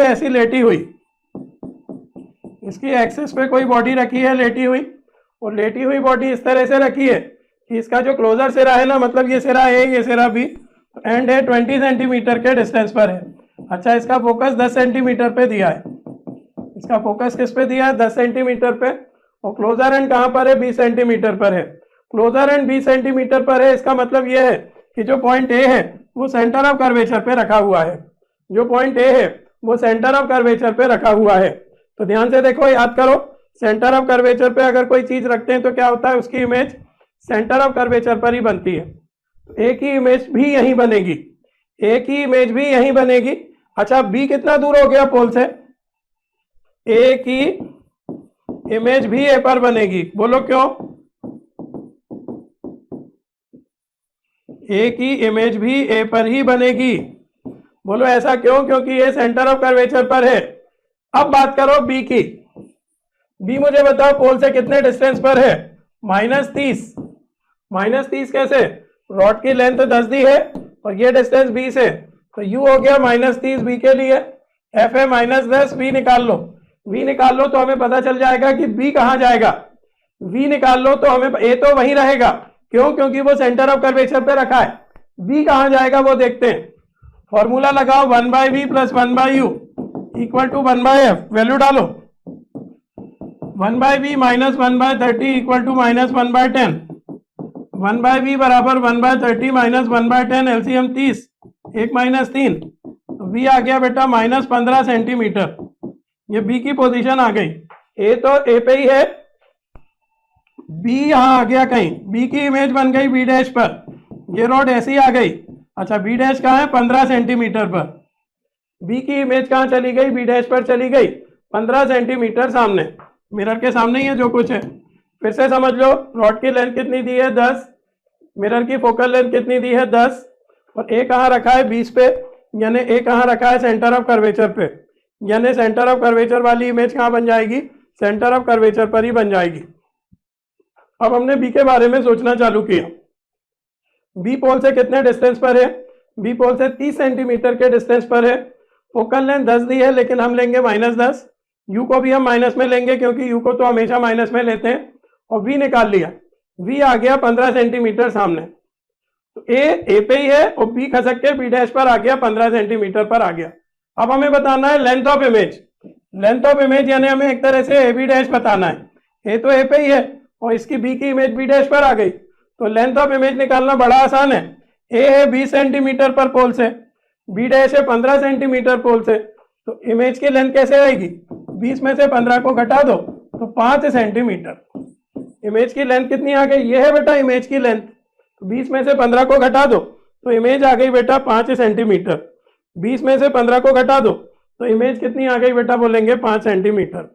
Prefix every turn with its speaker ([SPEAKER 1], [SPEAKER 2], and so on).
[SPEAKER 1] ऐसी लेटी हुई, इसकी एक्सिस पे कोई बॉडी रखी है लेटी हुई, और लेटी हुई बॉडी इस तरह से रखी है कि इसका जो क्लोजर सिरा है ना, मतलब ये सिरा ए ये सिरा बी, एंड है 20 सेंटीमीटर के डिस्टेंस पर है। अच्छा, इसका फोकस 10 सेंटीमीटर पे दिया है, इसका फोकस किस पे दिया है? 10 सेंटीमीटर पे। और क्लोजर एंड कहाँ पर है? 20 सेंटीमीटर पर है। क्लोजर एंड 20 सेंटीमीटर पर है, इसका मतलब ये है कि जो पॉइंट ए है वो सेंटर ऑफ कर्वेचर पे रखा हुआ है, जो पॉइंट ए है वो सेंटर ऑफ कर्वेचर पे रखा हुआ है। तो ध्यान से देखो, याद करो, सेंटर ऑफ कर्वेचर पे अगर कोई चीज रखते हैं तो क्या होता है? उसकी इमेज सेंटर ऑफ कर्वेचर पर ही बनती है। ए की इमेज भी यहीं बनेगी, ए की इमेज भी यहीं बनेगी। अच्छा, बी कितना दूर हो गया पोल से? ए की इमेज भी ए पर बनेगी। बोलो क्यों? ए की इमेज भी ए पर ही बनेगी। बोलो ऐसा क्यों? क्योंकि ये सेंटर ऑफ कर्वेचर पर है। अब बात करो बी की। बी मुझे बताओ पोल से कितने डिस्टेंस पर है? -30। -30 कैसे? रॉड की लेंथ 10 दी है और ये डिस्टेंस 20 है, तो यू हो गया -30 बी के लिए। एफ है -10, वी निकाल लो। वी निकाल लो तो हमें पता चल जाएगा कि बी कहाँ जाएगा। वी निकाल लो तो हमें ए तो वहीं रहेगा, क्यों? क्योंकि वो सेंटर ऑफ कर्वेचर पे रखा है। बी कहाँ जाएगा वो देखते हैं। फॉर्मूला लगाओ, 1/v + 1/u = 1/f। वैल्यू डालो, 1/v - 1/30 = -1/10। 1/v बराबर 1/30 - 1/10, एलसीएम 30, 1 - 3, तो v आ गया बेटा -15 सेंटीमीटर। ये बी की पोजीशन आ गई। ए तो ए पे ही है, बी यहाँ आ गया कहीं, बी की इमेज बन गई बी डैश पर, ये रोड ऐसी आ गई। अच्छा, बी डैश कहाँ है? 15 सेंटीमीटर पर। बी की इमेज कहाँ चली गई? बी डैश पर चली गई, 15 सेंटीमीटर सामने, मिरर के सामने ही है जो कुछ है। फिर से समझ लो, रॉड की लेंथ कितनी दी है? 10, मिरर की फोकल लेंथ कितनी दी है? 10, और ए कहाँ रखा है? 20 पे, यानी ए कहाँ रखा है? सेंटर ऑफ कर्वेचर पे, यानी सेंटर ऑफ कर्वेचर वाली इमेज कहाँ बन जाएगी? सेंटर ऑफ कर्वेचर पर ही बन जाएगी। अब हमने बी के बारे में सोचना चालू किया। बी पोल से कितने डिस्टेंस पर है? बी पोल से 30 सेंटीमीटर के डिस्टेंस पर है। फोकल लेंथ 10 दी है, लेकिन हम लेंगे -10। यू को भी हम माइनस में लेंगे, क्योंकि यू को तो हमेशा माइनस में लेते हैं। और वी निकाल लिया, वी आ गया 15 सेंटीमीटर सामने। तो ए पे ही है और बी खसक के बी डैश पर आ गया, 15 सेंटीमीटर पर आ गया। अब हमें बताना है length of image. Length of image यानी हमें एक तरह से ए बी डैश बताना है। ए तो ए पे ही है और इसकी बी की इमेज बी डैश पर आ गई, तो लेंथ ऑफ इमेज निकालना बड़ा आसान है। ए है 20 सेंटीमीटर पर पोल से, बी डैश है 15 सेंटीमीटर पोल से, तो इमेज की लेंथ कैसे आएगी? 20 में से 15 को घटा दो तो 5 सेंटीमीटर। इमेज की लेंथ कितनी आ गई? ये है बेटा इमेज की लेंथ। 20 में से 15 को घटा दो तो इमेज आ गई बेटा 5 सेंटीमीटर। 20 में से 15 को घटा दो तो इमेज कितनी आ गई बेटा? बोलेंगे 5 सेंटीमीटर।